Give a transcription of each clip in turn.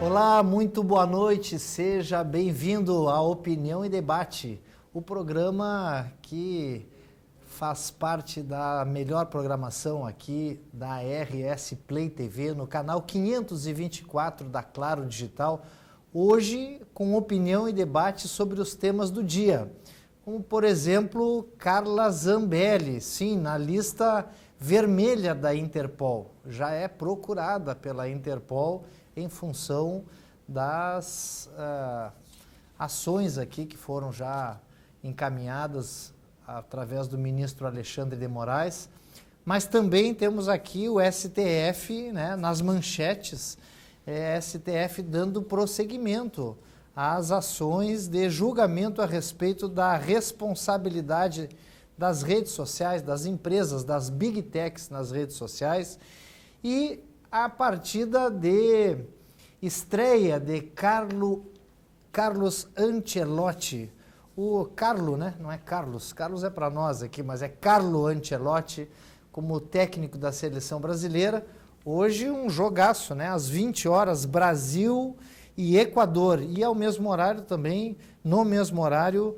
Olá, muito boa noite, seja bem-vindo à Opinião e Debate, o programa que faz parte da melhor programação aqui da RS Play TV, no canal 524 da Claro Digital, hoje com opinião e debate sobre os temas do dia, como por exemplo, Carla Zambelli, sim, na lista vermelha da Interpol, já é procurada pela Interpol em função das ações aqui que foram já encaminhadas através do ministro Alexandre de Moraes, mas também temos aqui o STF, né, nas manchetes, STF dando prosseguimento às ações de julgamento a respeito da responsabilidade das redes sociais, das empresas, das big techs nas redes sociais, e a partida de estreia de Carlos Ancelotti, o Carlo, né? Não é Carlos, Carlos é para nós aqui, mas é Carlo Ancelotti como técnico da seleção brasileira. Hoje um jogaço, né? Às 20 horas, Brasil e Equador, e ao mesmo horário também, no mesmo horário,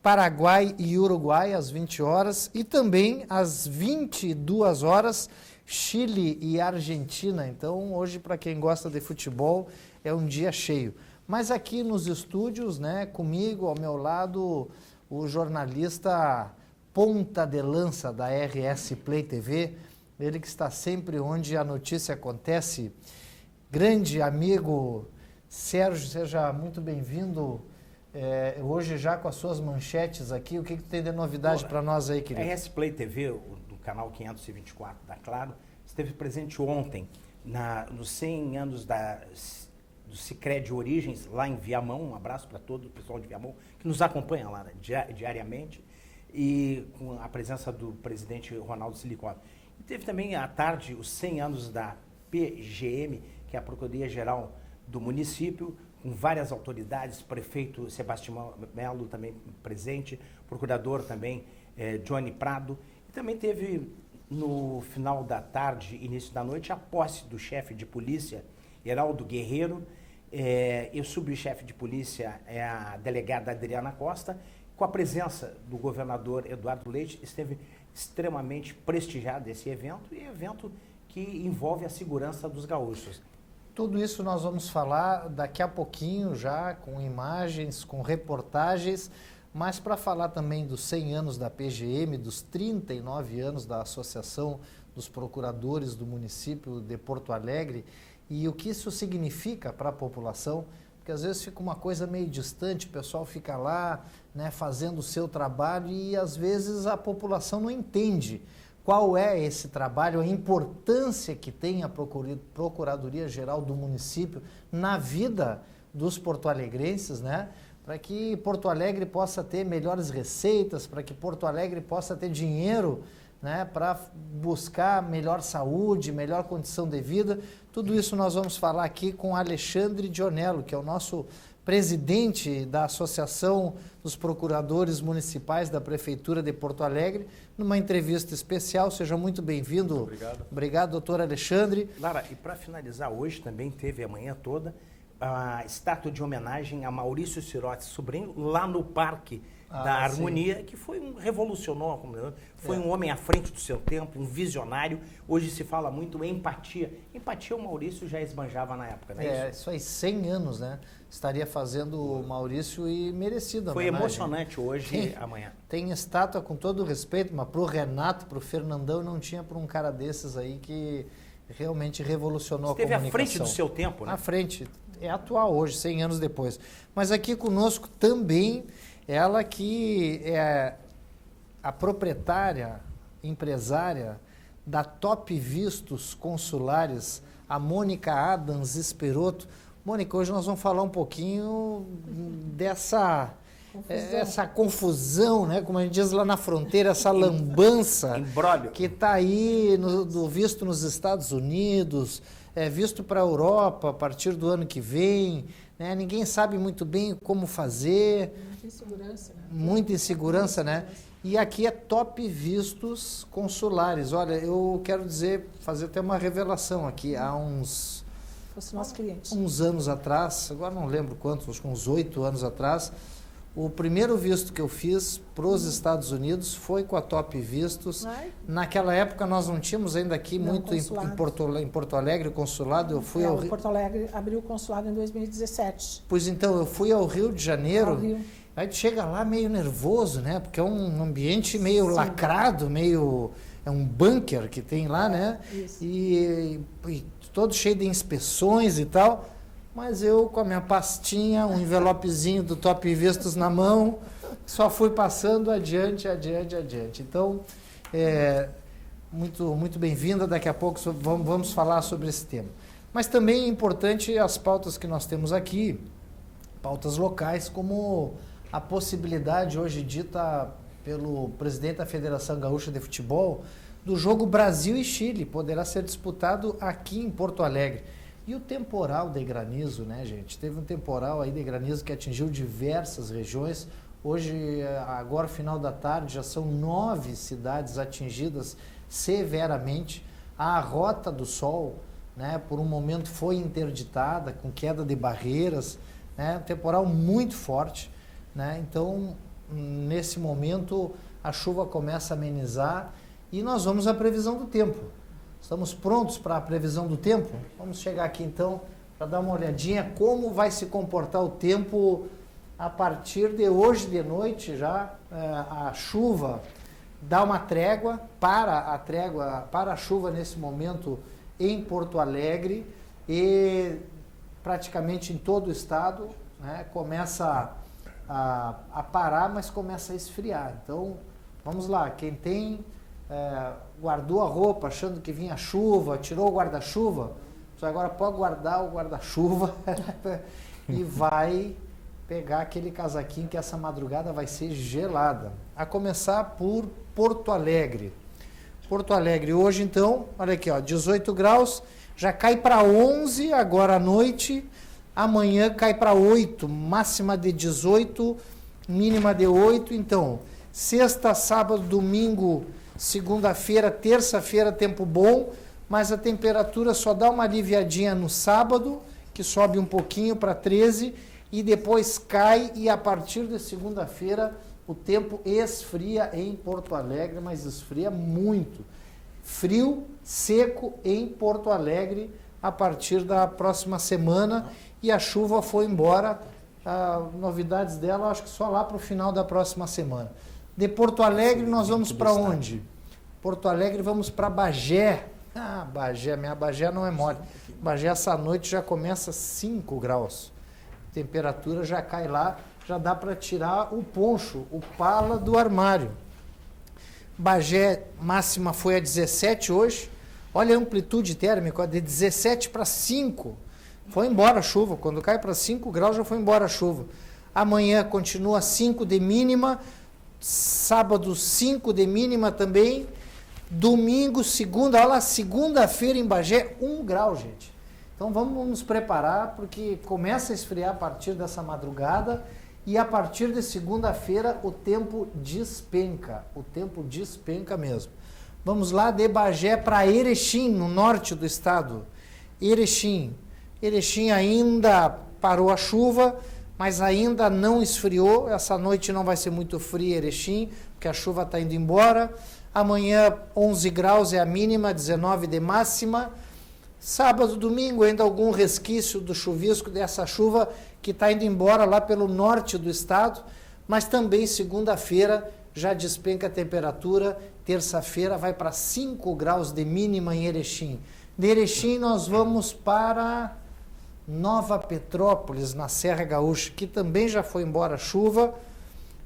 Paraguai e Uruguai às 20 horas, e também às 22 horas, Chile e Argentina. Então, hoje, para quem gosta de futebol, é um dia cheio. Mas aqui nos estúdios, né, comigo, ao meu lado, o jornalista ponta de lança da RS Play TV, ele que está sempre onde a notícia acontece. Grande amigo Sérgio, seja muito bem-vindo. Hoje já com as suas manchetes aqui, o que tem de novidade para nós aí, querido? A RS Play TV, do canal 524 da Claro, esteve presente ontem nos 100 anos do Sicredi Origens, lá em Viamão. Um abraço para todo o pessoal de Viamão, que nos acompanha lá diariamente, e com a presença do presidente Ronaldo Silicone. E teve também à tarde os 100 anos da PGM, que é a Procuradoria-Geral do município, com várias autoridades, prefeito Sebastião Melo também presente, procurador também Johnny Prado, e também teve no final da tarde, início da noite, a posse do chefe de polícia, Heraldo Guerreiro, e o subchefe de polícia é a delegada Adriana Costa, com a presença do governador Eduardo Leite. Esteve extremamente prestigiado esse evento, e evento que envolve a segurança dos gaúchos. Tudo isso nós vamos falar daqui a pouquinho já, com imagens, com reportagens, mas para falar também dos 100 anos da PGM, dos 39 anos da Associação dos Procuradores do município de Porto Alegre, e o que isso significa para a população, porque às vezes fica uma coisa meio distante, o pessoal fica lá, né, fazendo o seu trabalho, e às vezes a população não entende qual é esse trabalho, a importância que tem a Procuradoria-Geral do município na vida dos porto-alegrenses, né? Para que Porto Alegre possa ter melhores receitas, para que Porto Alegre possa ter dinheiro, né, para buscar melhor saúde, melhor condição de vida. Tudo isso nós vamos falar aqui com Alexandre Dionello, que é o nosso presidente da Associação dos Procuradores Municipais da Prefeitura de Porto Alegre, numa entrevista especial. Seja muito bem-vindo. Obrigado. Obrigado, doutor Alexandre. Lara, e para finalizar, hoje também teve a manhã toda a estátua de homenagem a Maurício Sirotti Sobrinho, lá no Parque da Harmonia, que revolucionou a comunidade, foi um homem à frente do seu tempo, um visionário. Hoje se fala muito em empatia. Empatia o Maurício já esbanjava na época, não é isso? Isso aí, 100 anos, né? Estaria fazendo o Maurício, e merecido a Foi homenagem. emocionante hoje, amanhã. Tem estátua, com todo o respeito, mas para o Renato, para o Fernandão, não tinha para um cara desses aí que realmente revolucionou a comunicação. Esteve à frente do seu tempo, né? À frente, é atual hoje, 100 anos depois. Mas aqui conosco também ela que é a proprietária, empresária da Top Vistos Consulares, a Mônica Adams Esperotto. Mônica, hoje nós vamos falar um pouquinho dessa essa confusão, né? Como a gente diz lá na fronteira, essa lambança que está aí do visto nos Estados Unidos, visto para a Europa a partir do ano que vem, né? Ninguém sabe muito bem como fazer. Muita insegurança, né? Muita insegurança, né? E aqui é Top Vistos Consulares. Olha, eu quero dizer, fazer até uma revelação aqui. Há uns fosse nosso cliente. Uns anos atrás, agora não lembro quantos, acho que uns 8 anos atrás, o primeiro visto que eu fiz para os Estados Unidos foi com a Top Vistos. Naquela época nós não tínhamos ainda aqui muito em Porto Alegre o consulado. Eu fui ao Rio. Porto Alegre abriu o consulado em 2017. Pois então, eu fui ao Rio de Janeiro. Aí tu chega lá meio nervoso, né? Porque é um ambiente meio lacrado, meio... É um bunker que tem lá, né? Isso. E todo cheio de inspeções e tal. Mas eu, com a minha pastinha, um envelopezinho do Top Vistos na mão, só fui passando adiante. Então, muito bem-vinda. Daqui a pouco vamos falar sobre esse tema. Mas também é importante as pautas que nós temos aqui, pautas locais, como a possibilidade hoje dita pelo presidente da Federação Gaúcha de Futebol, do jogo Brasil e Chile, poderá ser disputado aqui em Porto Alegre. E o temporal de granizo, né, gente? Teve um temporal aí de granizo que atingiu diversas regiões. Hoje, agora, final da tarde, já são 9 cidades atingidas severamente. A Rota do Sol, né, por um momento foi interditada, com queda de barreiras, né, um temporal muito forte, né? Então, nesse momento, a chuva começa a amenizar e nós vamos à previsão do tempo. Estamos prontos para a previsão do tempo? Vamos chegar aqui então para dar uma olhadinha como vai se comportar o tempo a partir de hoje de noite já. A chuva dá uma trégua, para a chuva nesse momento em Porto Alegre e praticamente em todo o estado, né, começa a parar, mas começa a esfriar. Então, vamos lá, quem tem, guardou a roupa achando que vinha chuva, tirou o guarda-chuva, você agora pode guardar o guarda-chuva e vai pegar aquele casaquinho que essa madrugada vai ser gelada. A começar por Porto Alegre. Porto Alegre hoje então, olha aqui, ó, 18 graus, já cai para 11 agora à noite. Amanhã cai para 8, máxima de 18, mínima de 8. Então, sexta, sábado, domingo, segunda-feira, terça-feira, tempo bom, mas a temperatura só dá uma aliviadinha no sábado, que sobe um pouquinho para 13, e depois cai, e a partir de segunda-feira o tempo esfria em Porto Alegre, mas esfria muito. Frio, seco em Porto Alegre a partir da próxima semana. E a chuva foi embora, novidades dela acho que só lá para o final da próxima semana. De Porto Alegre nós vamos para onde? Porto Alegre vamos para Bagé. Bagé, minha Bagé não é mole. Bagé essa noite já começa 5 graus. A temperatura já cai lá, já dá para tirar o poncho, o pala do armário. Bagé máxima foi a 17 hoje. Olha a amplitude térmica, de 17 para 5. Foi embora a chuva, quando cai para 5 graus já foi embora a chuva. Amanhã continua 5 de mínima, sábado 5 de mínima também, domingo, segunda, olha lá, segunda-feira em Bagé, 1 grau, gente. Então vamos nos preparar, porque começa a esfriar a partir dessa madrugada e a partir de segunda-feira o tempo despenca mesmo. Vamos lá de Bagé para Erechim, no norte do estado. Erechim ainda parou a chuva, mas ainda não esfriou. Essa noite não vai ser muito fria Erechim, porque a chuva está indo embora. Amanhã 11 graus é a mínima, 19 de máxima. Sábado, domingo, ainda algum resquício do chuvisco dessa chuva que está indo embora lá pelo norte do estado, mas também segunda-feira já despenca a temperatura. Terça-feira vai para 5 graus de mínima em Erechim. De Erechim nós vamos para Nova Petrópolis, na Serra Gaúcha, que também já foi embora a chuva.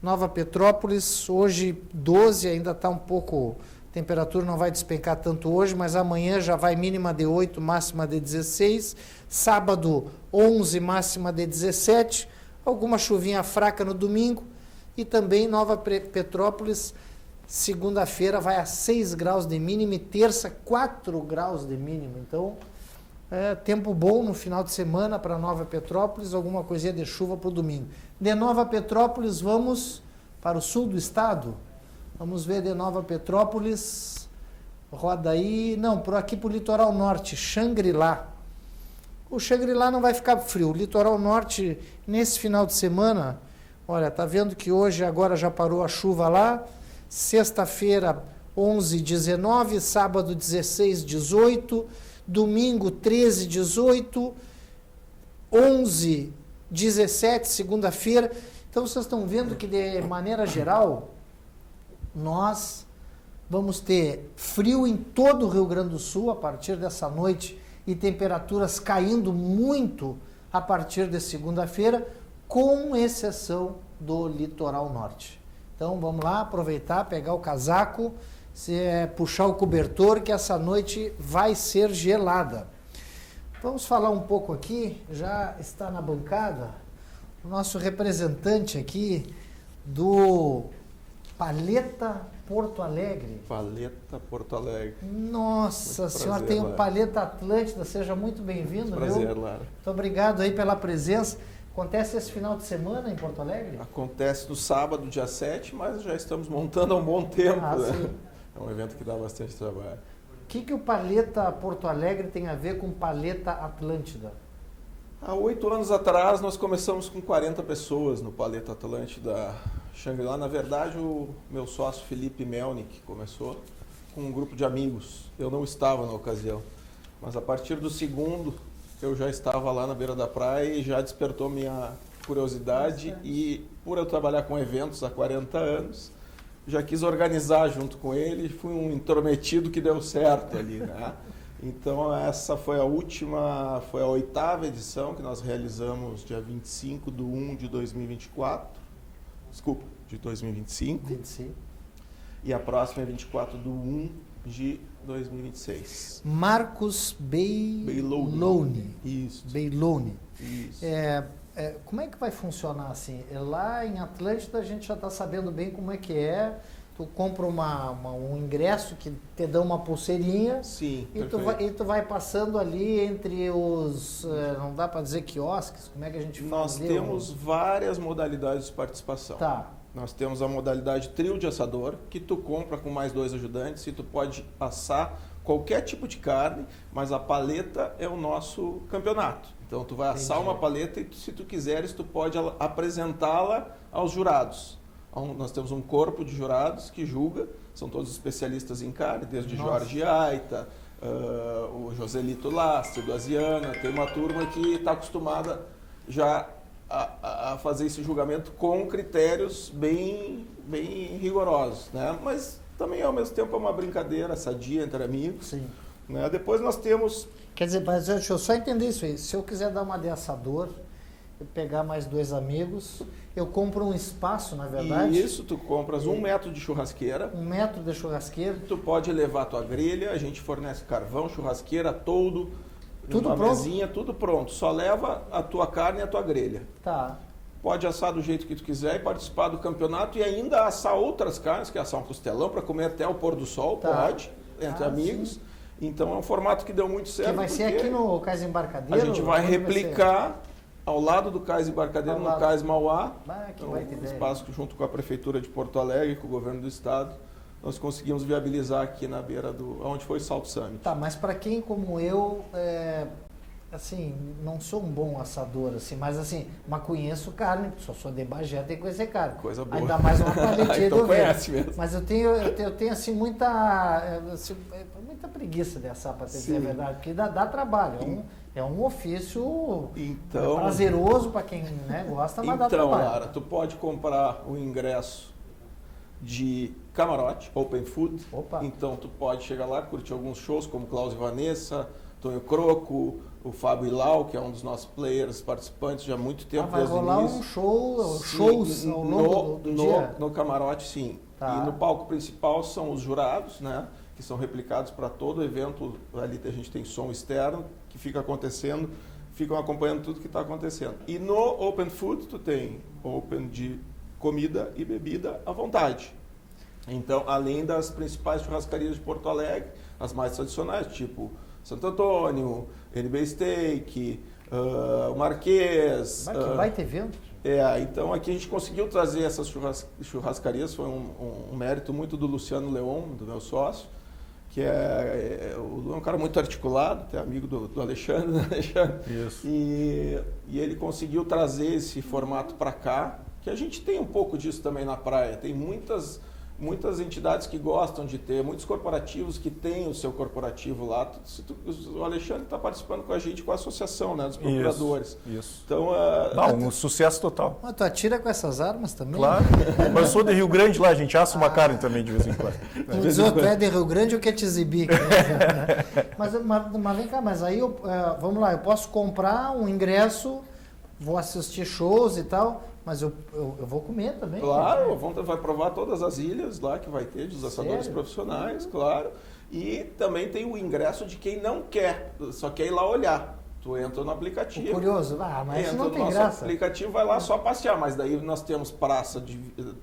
Nova Petrópolis, hoje 12, ainda está um pouco, a temperatura não vai despencar tanto hoje, mas amanhã já vai mínima de 8, máxima de 16. Sábado 11, máxima de 17. Alguma chuvinha fraca no domingo. E também Nova Petrópolis, segunda-feira vai a 6 graus de mínima e terça 4 graus de mínima. Então, tempo bom no final de semana para Nova Petrópolis, alguma coisinha de chuva para o domingo. De Nova Petrópolis vamos para o sul do estado. Vamos ver de Nova Petrópolis, roda aí, não, por aqui para o litoral norte, Xangri-Lá. o Shangri-La não vai ficar frio. O litoral norte, nesse final de semana, olha, tá vendo que hoje agora já parou a chuva lá, sexta-feira 11, 19, sábado 16, 18, domingo 13, 18, 11, 17, segunda-feira. Então vocês estão vendo que de maneira geral, nós vamos ter frio em todo o Rio Grande do Sul a partir dessa noite e temperaturas caindo muito a partir de segunda-feira, com exceção do litoral norte. Então vamos lá, aproveitar, pegar o casaco, puxar o cobertor, que essa noite vai ser gelada. Vamos falar um pouco aqui, já está na bancada, o nosso representante aqui do Paleta Porto Alegre. Paleta Porto Alegre. Nossa muito senhora, prazer, tem o Lara. Paleta Atlântida, seja muito bem-vindo. Prazer, Lara. Muito obrigado aí pela presença. Acontece esse final de semana em Porto Alegre? Acontece no sábado, dia 7, mas já estamos montando há um bom tempo. Né? Sim. É um evento que dá bastante trabalho. O que o Paleta Porto Alegre tem a ver com Paleta Atlântida? Há 8 anos atrás, nós começamos com 40 pessoas no Paleta Atlântida Shangri-La. Na verdade, o meu sócio Felipe Melnick começou com um grupo de amigos. Eu não estava na ocasião, mas a partir do segundo, eu já estava lá na beira da praia e já despertou minha curiosidade. E por eu trabalhar com eventos há 40 anos, já quis organizar junto com ele. Fui um intrometido que deu certo ali, né? Então essa foi a última, foi a 8ª edição que nós realizamos dia 25 de 1 de 2024. Desculpa, de 2025. 25. E a próxima é 24 de 1 de 2026. Marcos Beilone. Isso. Beilone. Isso. Como é que vai funcionar assim? Lá em Atlântida a gente já está sabendo bem como é que é. Tu compra um ingresso que te dá uma pulseirinha. Sim, e tu vai passando ali entre os, não dá para dizer quiosques, como é que a gente fala? Nós temos várias modalidades de participação. Tá. Nós temos a modalidade trio de assador, que tu compra com mais 2 ajudantes e tu pode assar qualquer tipo de carne, mas a paleta é o nosso campeonato. Então tu vai assar uma paleta e se tu quiseres, tu pode apresentá-la aos jurados. Nós temos um corpo de jurados que julga, são todos especialistas em carne, desde Jorge Aita, o Joselito Lastre, do Asiana. Tem uma turma que está acostumada já a fazer esse julgamento com critérios bem rigorosos, né? Mas também ao mesmo tempo é uma brincadeira sadia entre amigos. Sim. Né? Depois nós temos... Quer dizer, mas deixa eu só entender isso aí. Se eu quiser dar uma de assador, eu pegar mais 2 amigos, eu compro um espaço, na verdade. Isso, tu compras 1 metro de churrasqueira. 1 metro de churrasqueira. Tu pode levar tua grelha, a gente fornece carvão, churrasqueira, toldo, tudo uma pronto? mesinha, tudo pronto. Só leva a tua carne e a tua grelha. Tá. Pode assar do jeito que tu quiser e participar do campeonato e ainda assar outras carnes, que é assar um costelão para comer até o pôr do sol, pode, entre amigos. Sim. Então é um formato que deu muito certo. Que vai ser aqui no Cais Embarcadeiro? A gente vai replicar ao lado do Cais Embarcadeiro, no Cais Mauá, um espaço que, junto com a Prefeitura de Porto Alegre, com o Governo do Estado, nós conseguimos viabilizar aqui na beira onde foi o Salt Summit. Tá, mas para quem como eu, assim, não sou um bom assador, assim, mas assim, conheço carne, só sou de Bagé, tem que conhecer carne. Coisa boa. Ainda mais uma paletinha então conhece mesmo. Mas eu tenho assim, muita preguiça de assar, para dizer a verdade, porque dá trabalho. É um ofício prazeroso para quem gosta, mas dá trabalho. Então, Lara, tu pode comprar o ingresso de camarote, open food. Opa. Então tu pode chegar lá, curtir alguns shows como Klaus e Vanessa, Tonho Croco, o Fábio Ilau, que é um dos nossos players participantes já há muito tempo. Vai rolar um shows ao longo do dia? No camarote, sim. Tá. E no palco principal são os jurados, né? Que são replicados para todo o evento. Ali a gente tem som externo que fica acontecendo, ficam acompanhando tudo que está acontecendo. E no Open Food tu tem Open de comida e bebida à vontade. Então, além das principais churrascarias de Porto Alegre, as mais tradicionais, tipo Santo Antônio, NB Steak, o Marquês... Que vai ter evento? Então aqui a gente conseguiu trazer essas churrascarias, foi um mérito muito do Luciano Leon, do meu sócio, que o Lu é um cara muito articulado, é amigo do Alexandre, né, Alexandre? Isso. E ele conseguiu trazer esse formato para cá, que a gente tem um pouco disso também na praia. Tem muitas entidades que gostam de ter, muitos corporativos que têm o seu corporativo lá. O Alexandre está participando com a gente, com a associação, né, dos procuradores. Isso. Então, Um sucesso total. Mas tu atira com essas armas também? Claro. Mas eu sou de Rio Grande lá, a gente assa uma carne também de vez em quando. Os outros é de Rio Grande ou quer te exibir? Né? mas vem cá, mas aí, vamos lá, eu posso comprar um ingresso, vou assistir shows e tal, mas eu vou comer também. Claro, vai provar todas as ilhas lá que vai ter, dos assadores Sério? profissionais, claro. E também tem o ingresso de quem não quer, só quer ir lá olhar. Tu entra no aplicativo. Curioso, mas isso entra não no tem nosso graça. aplicativo, vai lá só passear, mas daí nós temos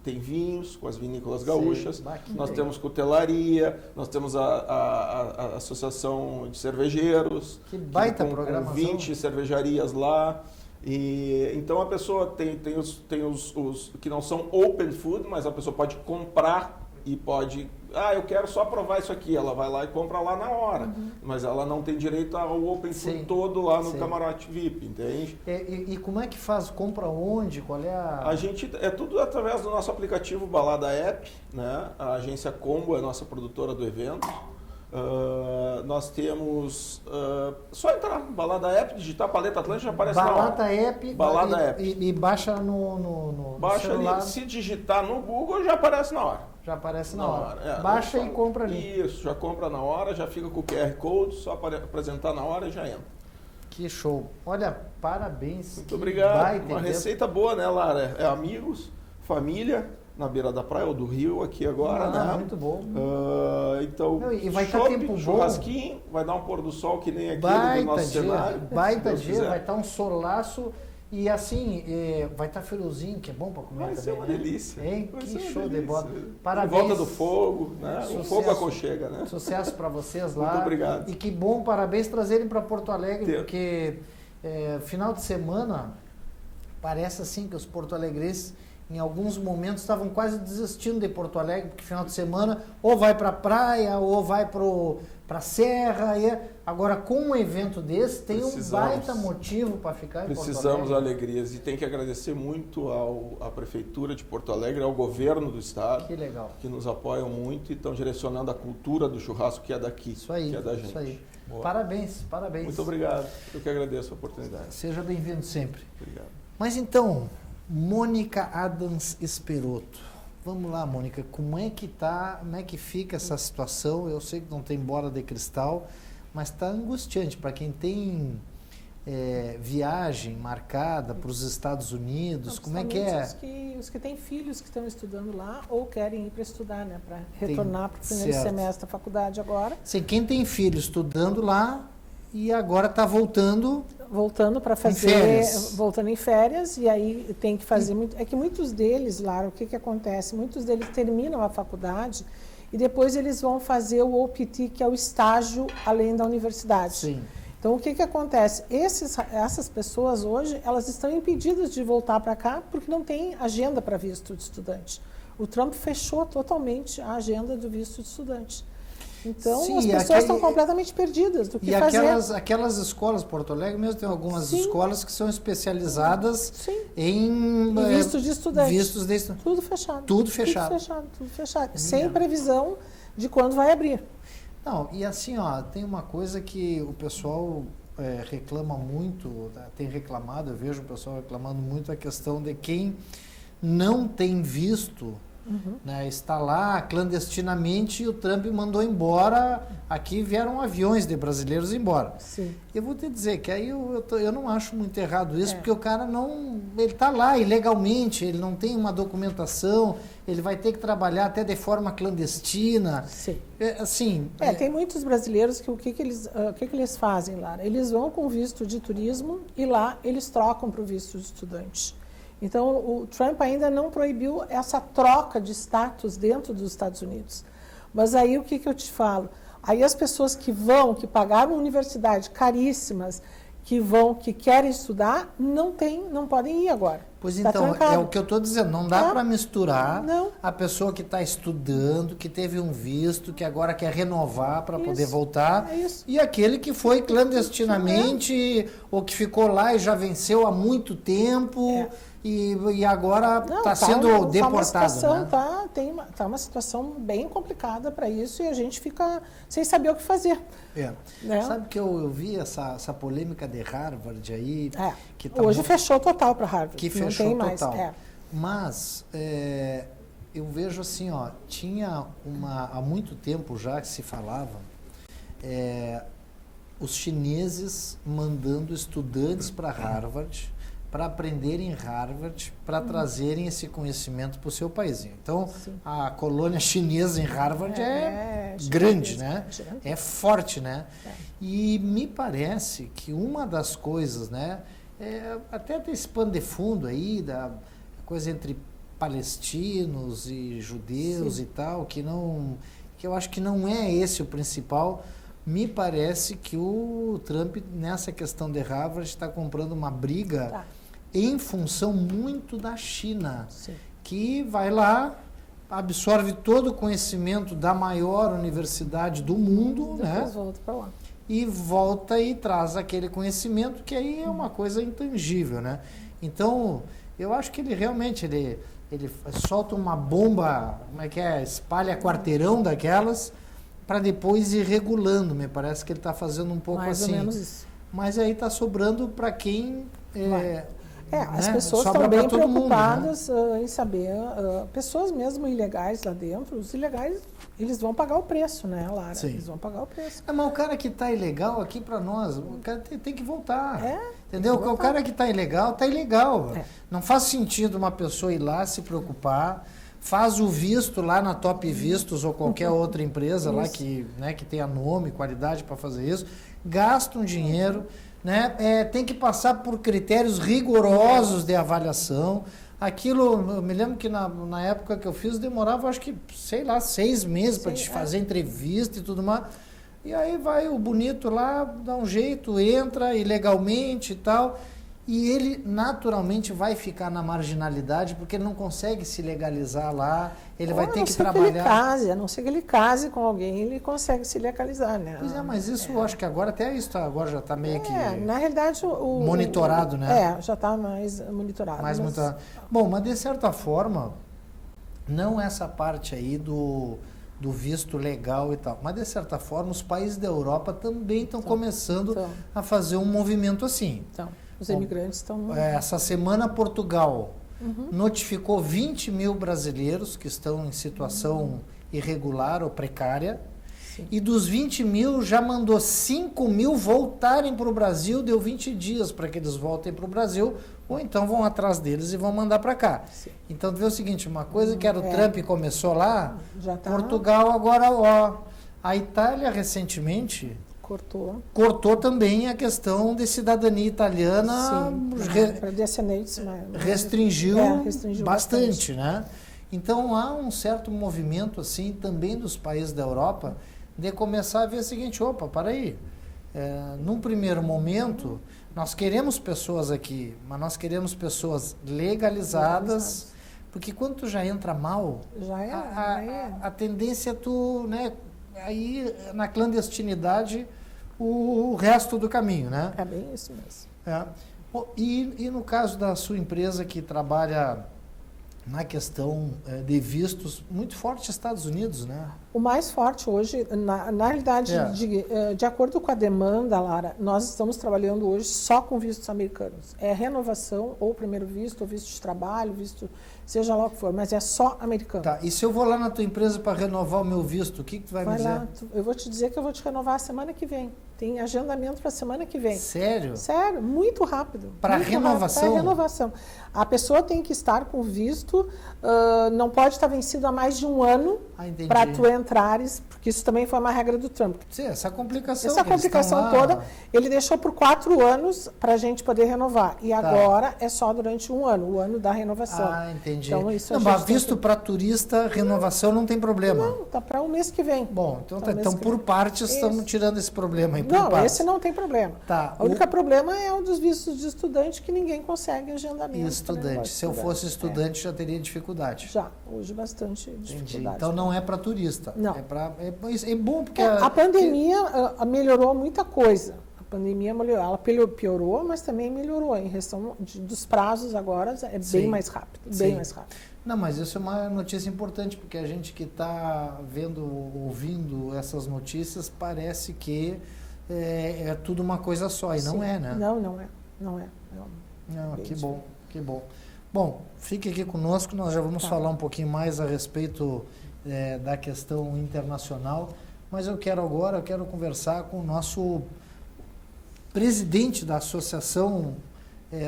tem vinhos com as vinícolas gaúchas, Sim. nós temos cutelaria, nós temos a Associação de Cervejeiros, Que baita com programação. 20 cervejarias lá. E então a pessoa tem os que não são open food, mas a pessoa pode comprar e pode, eu quero só provar isso aqui, ela vai lá e compra lá na hora, mas ela não tem direito ao open food Sim. todo lá no Sim. camarote VIP, entende? E como é que faz? Compra onde? Qual é A gente é tudo através do nosso aplicativo Balada App, né? A agência Combo é a nossa produtora do evento. Nós temos só entrar Balada App, digitar Paleta Atlântica, já aparece na hora. Balada App App. E baixa no Baixa celular, ali, se digitar no Google já aparece na hora. já aparece na hora. É, Baixa e compra ali. Isso, já compra na hora, já fica com o QR Code, só apresentar na hora e já entra. Que show. Olha, parabéns. Muito que obrigado. baita Uma evento. receita boa, né, Lara? É amigos, família, na beira da praia ou do rio aqui agora, né? Muito bom. Então, Não, e vai estar chopp, tempo bom. churrasquinho, vai dar um pôr do sol que nem aqui do Baita nosso dia, cenário. baita se Deus dia, quiser. vai estar um solaço e assim, vai estar friozinho, que é bom para comer Vai também, ser uma né? delícia. Hein? Vai Que ser uma show de delícia. bola. Em Parabéns. volta do fogo, né? O Sucesso. fogo aconchega, né? Sucesso para vocês lá. Muito obrigado. E que bom, parabéns trazerem para Porto Alegre, Teu. porque final de semana parece assim que os porto-alegrenses em alguns momentos estavam quase desistindo de Porto Alegre, porque final de semana ou vai para a praia ou vai para a serra. Agora, com um evento desse, tem um baita motivo para ficar em Porto Alegre. Precisamos alegrias e tem que agradecer muito à Prefeitura de Porto Alegre, ao governo do estado, Que legal. que nos apoiam muito e estão direcionando a cultura do churrasco que é daqui, Isso aí, que é da gente. isso aí. Boa. Parabéns, parabéns. Muito obrigado. Eu que agradeço a oportunidade. Seja bem-vindo sempre. Obrigado. Mas então, Mônica Adams Esperotto. Vamos lá, Mônica, como é que fica essa situação? Eu sei que não tem bola de cristal, mas está angustiante para quem tem viagem marcada para os Estados Unidos. Como é que é? Os que têm filhos que estão estudando lá ou querem ir para estudar, né? Para retornar para o primeiro certo. semestre da faculdade agora. Sim, quem tem filho estudando lá e agora está voltando Voltando para fazer, férias. voltando em férias, e aí tem que fazer muito. É que muitos deles, Lara, o que acontece? Muitos deles terminam a faculdade e depois eles vão fazer o OPT, que é o estágio além da universidade. Sim. Então, o que acontece? Essas pessoas hoje, elas estão impedidas de voltar para cá porque não tem agenda para visto de estudante. O Trump fechou totalmente a agenda do visto de estudante. Então, Sim, as pessoas estão completamente perdidas do que fazer. Aquelas escolas, Porto Alegre mesmo tem algumas Sim. escolas que são especializadas Sim. em E visto de estudante. vistos de estudante. Tudo fechado. Tudo fechado. Tudo fechado. Sem previsão de quando vai abrir. Não, e assim, tem uma coisa que o pessoal reclama muito, tem reclamado, eu vejo o pessoal reclamando muito a questão de quem não tem visto, né, está lá clandestinamente e o Trump mandou embora, aqui vieram aviões de brasileiros embora. Sim. Eu vou te dizer que aí eu não acho muito errado isso, porque o cara ele está lá ilegalmente, ele não tem uma documentação, ele vai ter que trabalhar até de forma clandestina. Sim. Tem muitos brasileiros que o que eles fazem lá? Eles vão com visto de turismo e lá eles trocam para o visto de estudante. Então, o Trump ainda não proibiu essa troca de status dentro dos Estados Unidos. Mas aí, o que eu te falo? Aí as pessoas que pagaram universidade caríssimas, que querem estudar, não podem ir agora. Pois Tá então, trancado. é o que eu estou dizendo, não dá É. para misturar Não. a pessoa que está estudando, que teve um visto, que agora quer renovar para poder Isso, voltar, é isso. e aquele que foi clandestinamente, ou que ficou lá e já venceu há muito tempo, e agora Não, está sendo uma deportado. situação, Né? tá uma situação bem complicada para isso e a gente fica sem saber o que fazer. É. Né? Sabe que eu vi essa polêmica de Harvard aí, que tá Hoje muito- fechou total para Harvard. que não fechou tem mais. total. É. Mas eu vejo assim, ó, tinha há muito tempo já que se falava os chineses mandando estudantes para Harvard para aprenderem em Harvard, para trazerem esse conhecimento para o seu país. Então, Sim. a colônia chinesa em Harvard é gigantesca, grande, né? gigantesca. É forte, né? E me parece que uma das coisas, né? Até tem esse pano de fundo aí, da coisa entre palestinos e judeus Sim. e tal, que eu acho que não é esse o principal. Me parece que o Trump, nessa questão de Harvard, está comprando uma briga Tá. em função muito da China, Sim. que vai lá, absorve todo o conhecimento da maior universidade do mundo, né? Depois volta para lá. E volta e traz aquele conhecimento que aí é uma coisa intangível, né? Então, eu acho que ele realmente, ele solta uma bomba, como é que é? Espalha quarteirão daquelas, para depois ir regulando. Me parece que ele está fazendo um pouco Mais assim. ou menos isso. Mas aí está sobrando para quem... As né? pessoas Sobra estão pra bem todo mundo, né? preocupadas em saber, pessoas mesmo ilegais lá dentro, os ilegais, eles vão pagar o preço, né, Lara? Sim. Eles vão pagar o preço. Mas o cara que está ilegal aqui para nós, o cara tem que voltar. Entendeu? tem que O cara que está ilegal, está ilegal. É. Não faz sentido uma pessoa ir lá se preocupar, faz o visto lá na Top Vistos ou qualquer outra empresa lá Isso. que tenha nome, qualidade para fazer isso, gasta um dinheiro, né? Tem que passar por critérios rigorosos de avaliação. Aquilo, eu me lembro que na época que eu fiz, demorava, acho que, sei lá, 6 meses para te fazer entrevista e tudo mais. E aí vai o bonito lá, dá um jeito, entra ilegalmente e tal. E ele naturalmente vai ficar na marginalidade, porque ele não consegue se legalizar lá, ele vai ter que trabalhar. A não ser que ele case com alguém, ele consegue se legalizar, né? Pois é, mas isso eu acho que agora até isso agora já está meio que Na realidade, monitorado, né? Já está mais monitorado. mais monitorado. Bom, mas de certa forma, não essa parte aí do visto legal e tal, mas de certa forma os países da Europa também estão começando a fazer um movimento assim. Então, os imigrantes estão... Essa semana Portugal notificou 20 mil brasileiros que estão em situação irregular ou precária. Sim. E dos 20 mil já mandou 5 mil voltarem para o Brasil, deu 20 dias para que eles voltem para o Brasil, ou então vão atrás deles e vão mandar para cá. Sim. Então, vê o seguinte, uma coisa que era o Trump começou lá, Já tá- Portugal agora, ó, a Itália recentemente cortou também a questão de cidadania italiana, para descendentes, restringiu restringiu bastante, né? Então há um certo movimento assim também dos países da Europa de começar a ver o seguinte, opa, para aí, num primeiro momento nós queremos pessoas aqui, mas nós queremos pessoas legalizadas, porque quando tu já entra mal, a tendência é tu, né, aí na clandestinidade o resto do caminho, né? É bem isso mesmo. Bom, e no caso da sua empresa que trabalha na questão de vistos, muito forte Estados Unidos, né? O mais forte hoje, na realidade, de acordo com a demanda, Lara, nós estamos trabalhando hoje só com vistos americanos. É renovação, ou primeiro visto, ou visto de trabalho, visto, seja lá o que for, mas é só americano. Tá, e se eu vou lá na tua empresa para renovar o meu visto, o que tu vai me dizer? Lá, eu vou te dizer que eu vou te renovar a semana que vem. Tem agendamento para a semana que vem. Sério? Sério, muito rápido. Para renovação? Para renovação. A pessoa tem que estar com visto, não pode estar vencido há mais de um ano para tu entrares, porque isso também foi uma regra do Trump. Sim, essa complicação. Essa complicação toda, ele deixou por 4 anos para a gente poder renovar. E agora é só durante um ano, o ano da renovação. Ah, entendi. Então, isso mas visto para turista, renovação não tem problema. Não, tá para o mês que vem. Bom, então por partes estamos tirando esse problema aí. por Não, partes. esse não tem problema. Tá, O único problema é o dos vistos de estudante que ninguém consegue agendamento. Estudante. Se eu fosse estudante, já teria dificuldade. Já, hoje bastante Entendi. dificuldade. Então não é para turista. Não. É bom porque... A pandemia melhorou muita coisa. A pandemia melhorou, ela piorou, mas também melhorou. Em questão dos prazos agora é Sim. bem mais rápido, Sim. bem mais rápido. Não, mas isso é uma notícia importante, porque a gente que está ouvindo essas notícias, parece que é tudo uma coisa só, e não Sim. é, né? Não é. Não, bem que diferente. bom, que bom. Bom, fique aqui conosco, nós já vamos falar um pouquinho mais a respeito da questão internacional, mas eu quero conversar com o nosso presidente da Associação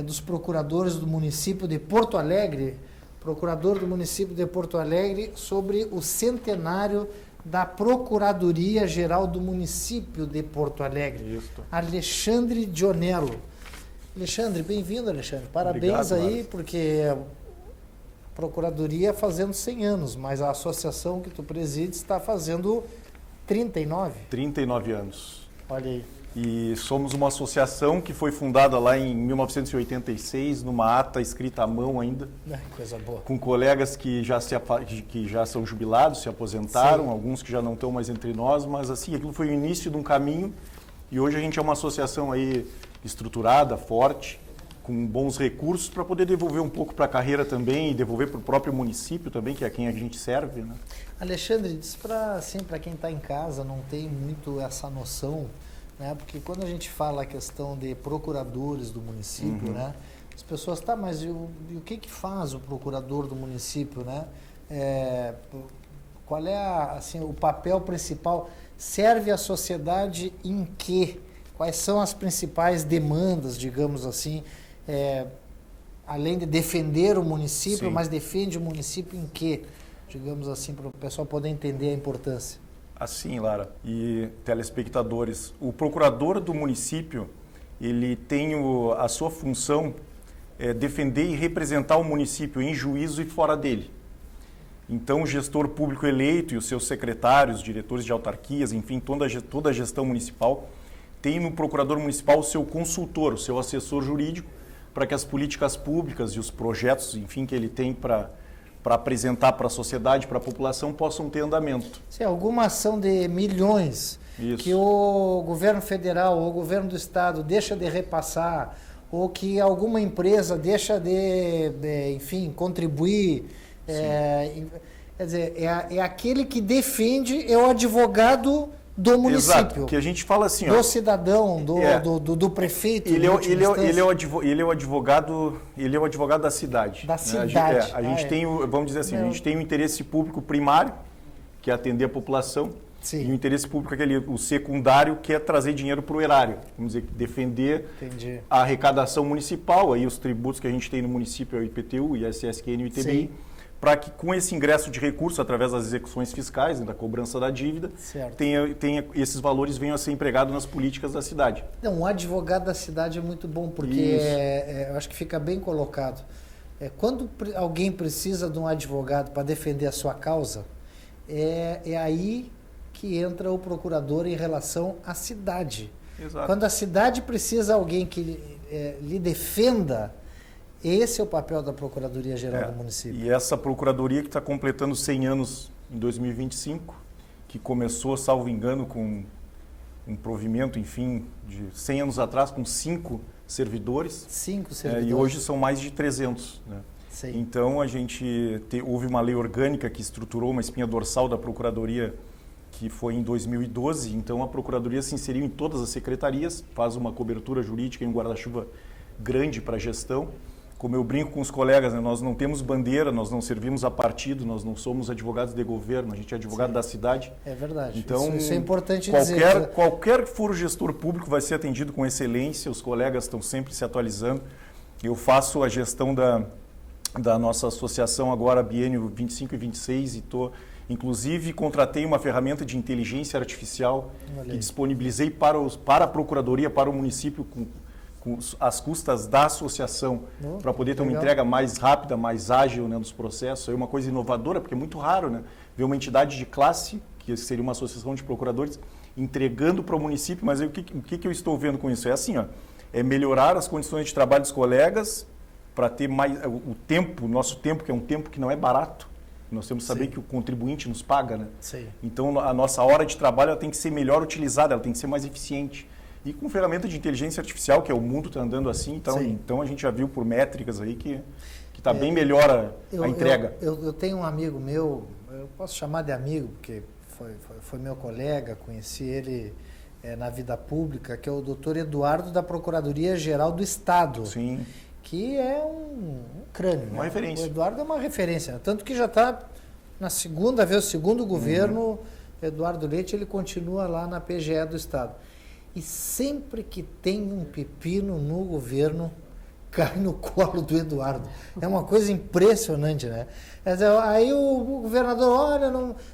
dos Procuradores do Município de Porto Alegre, procurador do município de Porto Alegre, sobre o centenário da Procuradoria-Geral do município de Porto Alegre. Isso. Alexandre Dionello. Alexandre, bem-vindo, Alexandre. Parabéns. Obrigado, aí, Mário. porque a Procuradoria fazendo 100 anos, mas a associação que tu presides está fazendo 39. 39 anos. Olha aí. E somos uma associação que foi fundada lá em 1986, numa ata escrita à mão ainda, Coisa boa. com colegas que já são jubilados, se aposentaram, Sim. alguns que já não estão mais entre nós, mas assim, aquilo foi o início de um caminho e hoje a gente é uma associação aí estruturada, forte, com bons recursos para poder devolver um pouco para a carreira também e devolver para o próprio município também, que é quem a gente serve, né? Alexandre, diz para quem está em casa, não tem muito essa noção, né? Porque quando a gente fala a questão de procuradores do município, né? As pessoas, mas e o que faz o procurador do município, né? Qual é o papel principal? Serve à sociedade em quê? Quais são as principais demandas, digamos assim, além de defender o município, Sim. mas defende o município em quê? Digamos assim, para o pessoal poder entender a importância. Assim, Lara, e telespectadores, o procurador do município, ele tem a sua função defender e representar o município em juízo e fora dele. Então, o gestor público eleito e os seus secretários, diretores de autarquias, enfim, toda a gestão municipal, tem no procurador municipal o seu consultor, o seu assessor jurídico, para que as políticas públicas e os projetos, enfim, que ele tem para apresentar para a sociedade, para a população, possam ter andamento. Se alguma ação de milhões Isso. que o governo federal ou o governo do estado deixa de repassar, ou que alguma empresa deixa enfim, contribuir, quer dizer, é aquele que defende, é o advogado do município. Exato, que a gente fala assim, do cidadão, do prefeito. Ele é o advogado da cidade. Da né? cidade. A gente tem, vamos dizer assim, a gente tem o interesse público primário, que é atender a população, Sim. e o interesse público o secundário, que é trazer dinheiro para o erário, vamos dizer, defender Entendi. a arrecadação municipal, aí os tributos que a gente tem no município, é o IPTU, ISSQN e o ITBI, Sim. para que com esse ingresso de recursos, através das execuções fiscais, da cobrança da dívida, Certo. esses valores venham a ser empregados nas políticas da cidade. Não, um advogado da cidade é muito bom, porque eu acho que fica bem colocado. Quando alguém precisa de um advogado para defender a sua causa, é aí que entra o procurador em relação à cidade. Exato. Quando a cidade precisa de alguém que lhe defenda, esse é o papel da Procuradoria-Geral do município. E essa procuradoria que está completando 100 anos em 2025, que começou, salvo engano, com um provimento, enfim, de 100 anos atrás, com 5 servidores. 5 servidores. E hoje são mais de 300. Né? Sim. Então, houve uma lei orgânica que estruturou uma espinha dorsal da Procuradoria, que foi em 2012. Então, a Procuradoria se inseriu em todas as secretarias, faz uma cobertura jurídica e um guarda-chuva grande para a gestão. Como eu brinco com os colegas, né, nós não temos bandeira, nós não servimos a partido, nós não somos advogados de governo, a gente é advogado Sim. da cidade. É verdade. Então, isso é importante dizer. Qualquer que for o gestor público vai ser atendido com excelência, os colegas estão sempre se atualizando. Eu faço a gestão da nossa associação agora, biênio 25 e 26, e inclusive contratei uma ferramenta de inteligência artificial que disponibilizei para a Procuradoria, para o município, com as custas da associação, para poder ter uma entrega mais rápida, mais ágil, né, nos processos. É uma coisa inovadora, porque é muito raro, né, ver uma entidade de classe, que seria uma associação de procuradores, entregando para o município, mas aí, o que eu estou vendo com isso? É assim, ó, é melhorar as condições de trabalho dos colegas para ter mais o tempo, nosso tempo, que é um tempo que não é barato. Nós temos que saber que o contribuinte nos paga, né? Sim. Então, a nossa hora de trabalho ela tem que ser melhor utilizada, ela tem que ser mais eficiente. E com ferramenta de inteligência artificial, que é o mundo está andando assim, então a gente já viu por métricas aí que está bem melhor a entrega. Eu tenho um amigo meu, eu posso chamar de amigo, porque foi meu colega, conheci ele na vida pública, que é o doutor Eduardo da Procuradoria-Geral do Estado. Sim. Que é um crânio. Uma referência. O Eduardo é uma referência. Tanto que já está na segunda vez, o segundo governo, Eduardo Leite, ele continua lá na PGE do Estado. E sempre que tem um pepino no governo, cai no colo do Eduardo. É uma coisa impressionante, né? Aí o governador, olha,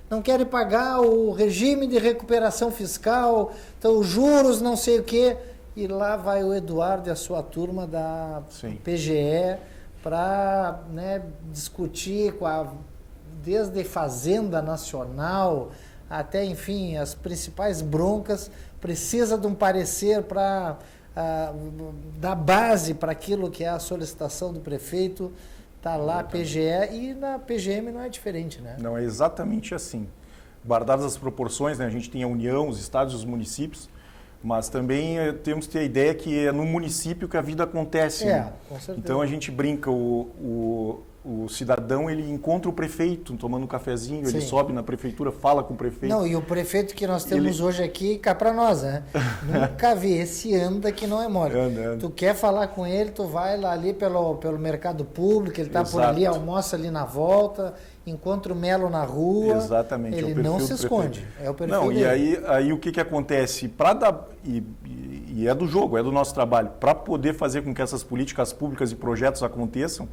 não quer pagar o regime de recuperação fiscal, então os juros, não sei o quê. E lá vai o Eduardo e a sua turma da PGE para discutir desde Fazenda Nacional até, enfim, as principais broncas. Precisa de um parecer para dar base para aquilo que é a solicitação do prefeito. Está lá a PGE e na PGM não é diferente, né? Não, é exatamente assim. Guardadas as proporções, né? A gente tem a União, os estados e os municípios, mas também temos que ter a ideia que é no município que a vida acontece. Né? Com certeza. Então a gente brinca, o cidadão ele encontra o prefeito tomando um cafezinho, ele sobe na prefeitura, fala com o prefeito. Não, e o prefeito que nós temos hoje aqui, cá para nós, né? Nunca vi, esse anda que não é mole. Anda. Tu quer falar com ele, tu vai lá ali pelo mercado público, ele está por ali, almoça ali na volta, encontra o Melo na rua. Exatamente. Ele não se esconde. É o perfil não, dele. E aí o que acontece? E é do jogo, é do nosso trabalho. Para poder fazer com que essas políticas públicas e projetos aconteçam,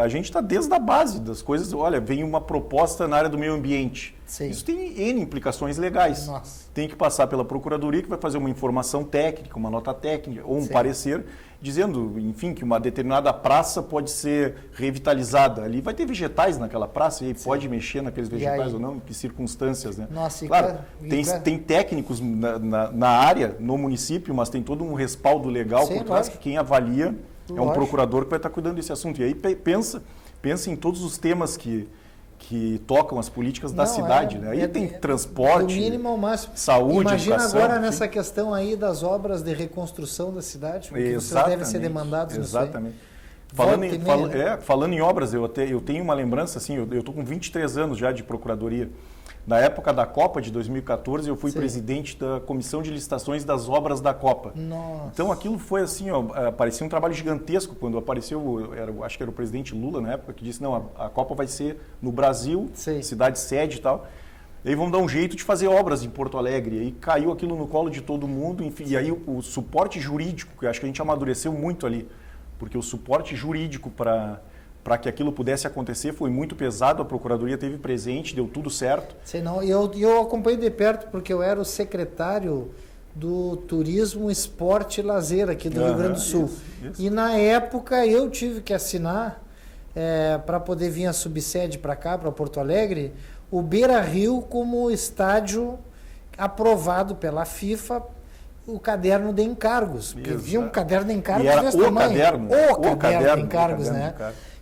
a gente está desde a base das coisas. Olha, vem uma proposta na área do meio ambiente. Sim. Isso tem N implicações legais. Nossa. Tem que passar pela Procuradoria, que vai fazer uma informação técnica, uma nota técnica, ou um parecer, dizendo, enfim, que uma determinada praça pode ser revitalizada. Ali vai ter vegetais naquela praça, e aí pode mexer naqueles vegetais ou não, em que circunstâncias, né? Nossa, claro, tem técnicos na área, no município, mas tem todo um respaldo legal por trás, que quem avalia é um procurador que vai estar cuidando desse assunto. E aí pensa em todos os temas que tocam as políticas da cidade. Né? Aí tem transporte, do mínimo ao máximo. Saúde, Imagina educação. Agora nessa questão aí das obras de reconstrução da cidade, porque vocês devem ser demandados nisso aí. Exatamente. Falando em obras, eu tenho uma lembrança, assim, eu estou com 23 anos já de procuradoria. Na época da Copa de 2014, eu fui presidente da Comissão de Licitações das Obras da Copa. Nossa. Então, aquilo foi assim, parecia um trabalho gigantesco quando apareceu, acho que era o presidente Lula na época, que disse, não, a Copa vai ser no Brasil, cidade sede e tal. E aí vamos dar um jeito de fazer obras em Porto Alegre. E aí caiu aquilo no colo de todo mundo, enfim, e aí o suporte jurídico, que eu acho que a gente amadureceu muito ali, porque o suporte jurídico para que aquilo pudesse acontecer foi muito pesado, a Procuradoria teve presente, deu tudo certo. Eu acompanhei de perto porque eu era o secretário do Turismo, Esporte e Lazer aqui do Rio Grande do Sul. Isso. E na época eu tive que assinar, para poder vir a subsede para cá, para Porto Alegre, o Beira-Rio como estádio aprovado pela FIFA, o caderno de encargos. Porque havia um caderno de encargos desse tamanho. O caderno de encargos, né?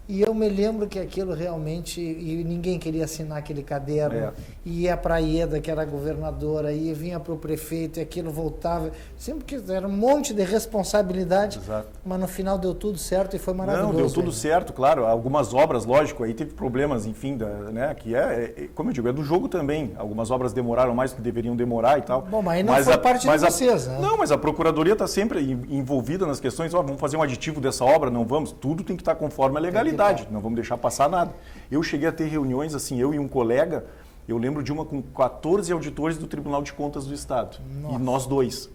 E eu me lembro que aquilo realmente, e ninguém queria assinar aquele caderno, ia para a Ieda, que era a governadora, ia vinha para o prefeito, e aquilo voltava, sempre que era um monte de responsabilidade, mas no final deu tudo certo e foi maravilhoso. Não, deu tudo certo, claro, algumas obras, lógico, aí teve problemas, enfim, né, que como eu digo, é do jogo também, algumas obras demoraram mais do que deveriam demorar e tal. Bom, mas aí não foi parte de vocês, né? Não, mas a Procuradoria está sempre envolvida nas questões, vamos fazer um aditivo dessa obra, não vamos, tudo tem que estar conforme a legalidade. Não vamos deixar passar nada. Eu cheguei a ter reuniões, assim, eu e um colega, eu lembro de uma com 14 auditores do Tribunal de Contas do Estado. Nossa. E nós dois.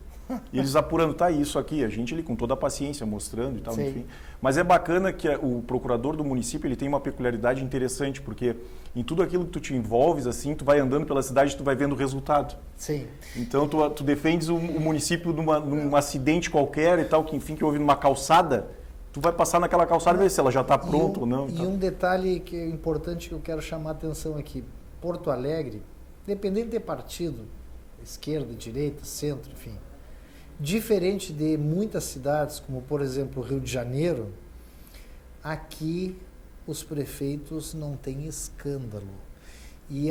E eles apurando, tá isso aqui, a gente ali com toda a paciência, mostrando e tal, enfim. Mas é bacana que o procurador do município, ele tem uma peculiaridade interessante, porque em tudo aquilo que tu te envolves, assim, tu vai andando pela cidade, tu vai vendo o resultado. Sim. Então, tu defendes o município num acidente qualquer e tal, que enfim, que houve numa calçada, tu vai passar naquela calçada e ver se ela já está pronta ou não. E um detalhe que é importante que eu quero chamar a atenção aqui. Porto Alegre, dependendo de partido, esquerda, direita, centro, enfim. Diferente de muitas cidades, como por exemplo o Rio de Janeiro, aqui os prefeitos não têm escândalo. E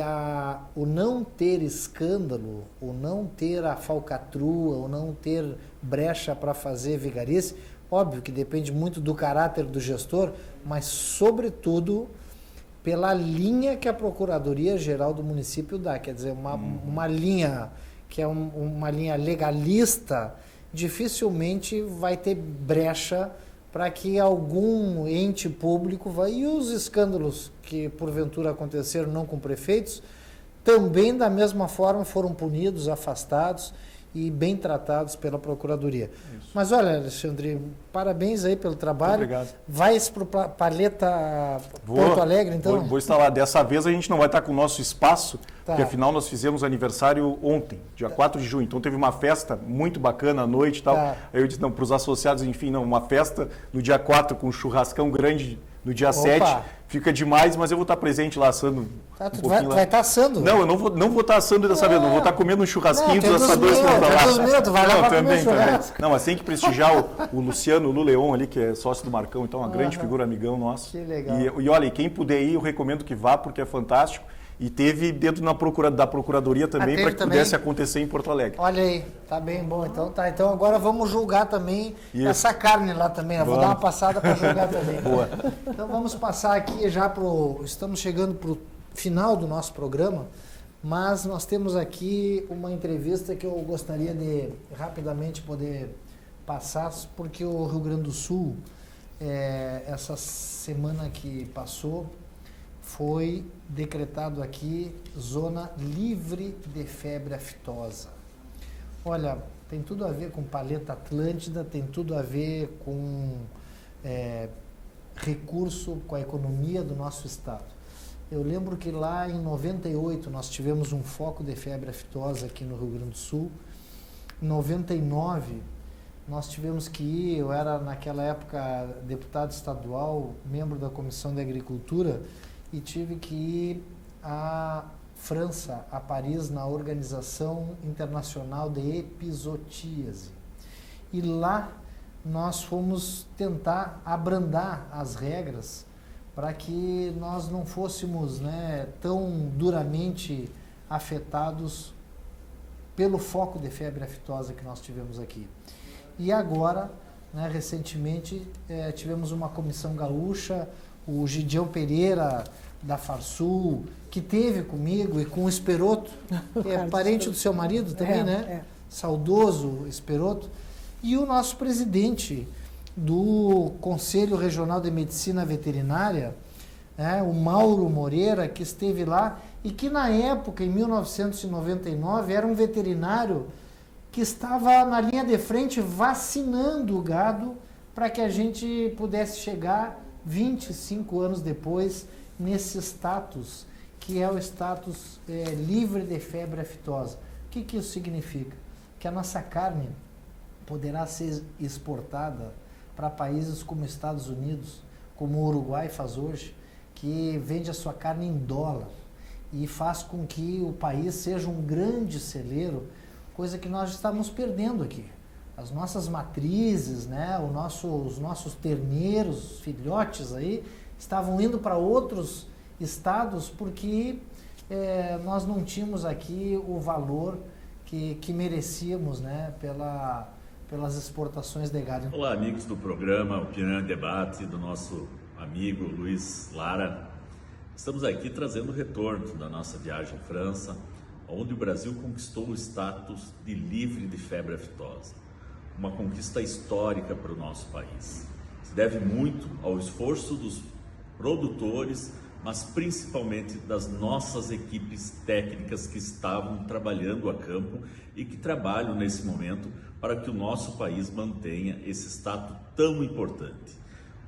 o não ter escândalo, o não ter a falcatrua, o não ter brecha para fazer vigarice, óbvio que depende muito do caráter do gestor, mas sobretudo pela linha que a Procuradoria-Geral do município dá, quer dizer, uma linha que é uma linha legalista, dificilmente vai ter brecha para que algum ente público vá. E os escândalos que porventura aconteceram não com prefeitos, também da mesma forma foram punidos, afastados e bem tratados pela Procuradoria. Isso. Mas olha, Alexandre, parabéns aí pelo trabalho. Muito obrigado. Vais para o Paleta Porto Alegre, então? Vou estar lá. Dessa vez a gente não vai estar com o nosso espaço, porque afinal nós fizemos aniversário ontem, dia 4 de junho. Então teve uma festa muito bacana à noite e tal. Aí eu disse, não, para os associados, enfim, não, uma festa no dia 4 com um churrascão grande no dia 7. Fica demais, mas eu vou estar presente lá assando. Tu vai estar assando? Não, eu não vou estar assando dessa vez, não vou estar comendo um churrasquinho dos assadores que vão estar lá. Vai lá também. Não, mas tem que prestigiar o Luciano Luleon ali, que é sócio do Marcão, então uma grande figura, amigão nosso. Que legal. E olha, quem puder ir, eu recomendo que vá, porque é fantástico. E teve dentro da Procuradoria também, para que pudesse acontecer em Porto Alegre. Olha aí, tá bem bom. Então tá. Então agora vamos julgar também essa carne lá também. Eu vou dar uma passada para julgar também. Boa. Então vamos passar aqui já estamos chegando para o final do nosso programa, mas nós temos aqui uma entrevista que eu gostaria de rapidamente poder passar, porque o Rio Grande do Sul, essa semana que passou, foi decretado aqui zona livre de febre aftosa. Olha, tem tudo a ver com Paleta Atlântida, tem tudo a ver com recurso, com a economia do nosso estado. Eu lembro que lá em 98 nós tivemos um foco de febre aftosa aqui no Rio Grande do Sul. Em 99 nós tivemos que ir, eu era naquela época deputado estadual, membro da Comissão de Agricultura, e tive que ir à França, a Paris, na Organização Internacional de Epizootíase. E lá nós fomos tentar abrandar as regras para que nós não fôssemos, tão duramente afetados pelo foco de febre aftosa que nós tivemos aqui. E agora, recentemente, tivemos uma comissão gaúcha, o Gideão Pereira, da Farsul, que teve comigo e com o Esperoto, que é parente do seu marido também, saudoso Esperoto, e o nosso presidente do Conselho Regional de Medicina Veterinária, o Mauro Moreira, que esteve lá e que na época, em 1999, era um veterinário que estava na linha de frente vacinando o gado para que a gente pudesse chegar 25 anos depois nesse status, que é o status livre de febre aftosa. O que isso significa? Que a nossa carne poderá ser exportada para países como Estados Unidos, como o Uruguai faz hoje, que vende a sua carne em dólar e faz com que o país seja um grande celeiro, coisa que nós estamos perdendo aqui. As nossas matrizes, os nossos terneiros, filhotes aí, estavam indo para outros estados porque nós não tínhamos aqui o valor que merecíamos, pelas exportações de gado. Olá, amigos do programa Opinião e Debate, do nosso amigo Luiz Lara. Estamos aqui trazendo o retorno da nossa viagem à França, onde o Brasil conquistou o status de livre de febre aftosa. Uma conquista histórica para o nosso país. Se deve muito ao esforço dos produtores, mas principalmente das nossas equipes técnicas que estavam trabalhando a campo e que trabalham nesse momento para que o nosso país mantenha esse status tão importante.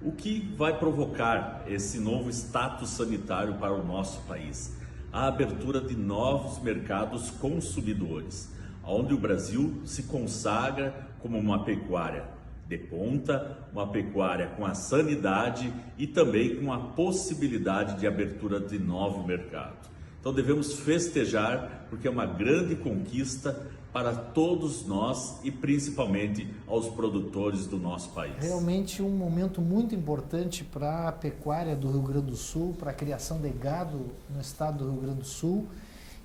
O que vai provocar esse novo status sanitário para o nosso país? A abertura de novos mercados consumidores, onde o Brasil se consagra como uma pecuária de ponta, uma pecuária com a sanidade e também com a possibilidade de abertura de novo mercado. Então Então devemos festejar, porque é uma grande conquista para todos nós e principalmente aos produtores do nosso país. Realmente um momento muito importante para a pecuária do Rio Grande do Sul, para a criação de gado no estado do Rio Grande do Sul.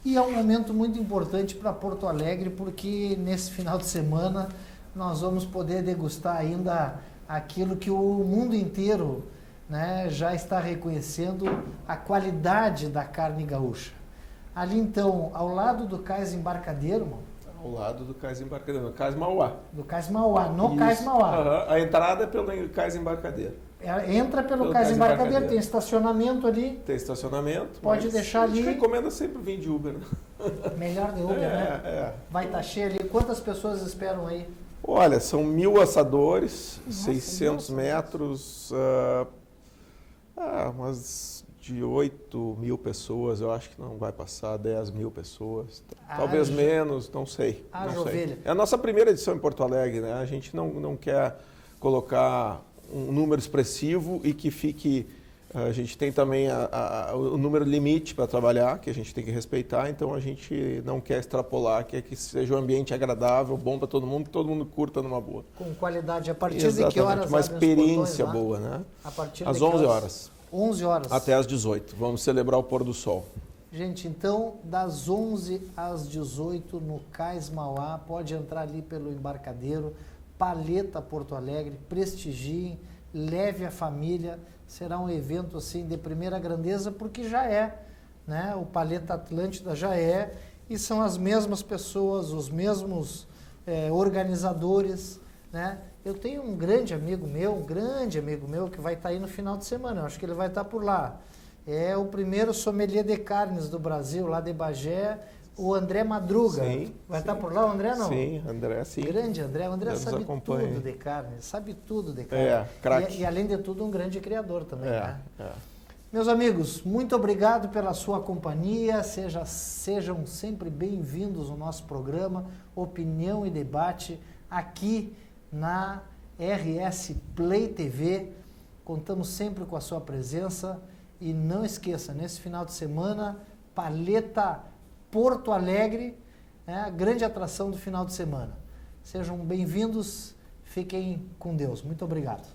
E é um momento muito importante para Porto Alegre, porque nesse final de semana nós vamos poder degustar ainda aquilo que o mundo inteiro, né, já está reconhecendo, a qualidade da carne gaúcha. Ali então, ao lado do Cais Embarcadeiro, mano, Ao lado do Cais Embarcadeiro, no Cais Mauá. do Cais Mauá, no Isso. Cais Mauá. Aham. A entrada é pelo Cais Embarcadeiro. Entra pelo Pelo Cais Cais Embarcadeiro, Embarcadeiro. tem estacionamento ali, Tem estacionamento. Pode mas deixar a gente ali. recomenda sempre vir de Uber, né? melhor de Uber, né? É. Vai estar cheio ali. Quantas pessoas esperam aí? Olha, são 1.000 assadores, Nossa, 600 1.000 metros, umas de 8.000 pessoas, eu acho que não vai passar 10.000 pessoas, talvez Haja- menos, não sei. haja não sei. ovelha. É a nossa primeira edição em Porto Alegre, né? A gente não quer colocar um número expressivo e que fique... A gente tem também o número limite para trabalhar, que a gente tem que respeitar, então a gente não quer extrapolar, quer que seja um ambiente agradável, bom para todo mundo, que todo mundo curta numa boa. Com qualidade. A partir de Exatamente, que horas uma abrem os experiência portões lá? boa, né? A partir Às de que 11 horas, 11 horas. até às 18. Vamos celebrar o pôr do sol. Gente, então, das 11 às 18 no Cais Mauá, pode entrar ali pelo Embarcadeiro, Paleta Porto Alegre, prestigiem, leve a família, será um evento assim de primeira grandeza, porque já é, né? O Paleta Atlântida já é, e são as mesmas pessoas, os mesmos organizadores, né? Eu tenho um grande amigo meu, que vai estar aí no final de semana, eu acho que ele vai estar por lá. É o primeiro sommelier de carnes do Brasil, lá de Bagé, o André Madruga. Sim, vai sim. estar por lá o André, não? Sim, André, sim. Grande André. O André Deus sabe acompanhe. tudo de carne, sabe tudo de carne. É, craque. E além de tudo, um grande criador também, né? É. Meus amigos, muito obrigado pela sua companhia. Sejam sempre bem-vindos ao nosso programa Opinião e Debate aqui na RS Play TV. Contamos sempre com a sua presença e não esqueça, nesse final de semana, Paleta Porto Alegre, a grande atração do final de semana. Sejam bem-vindos, fiquem com Deus. Muito obrigado.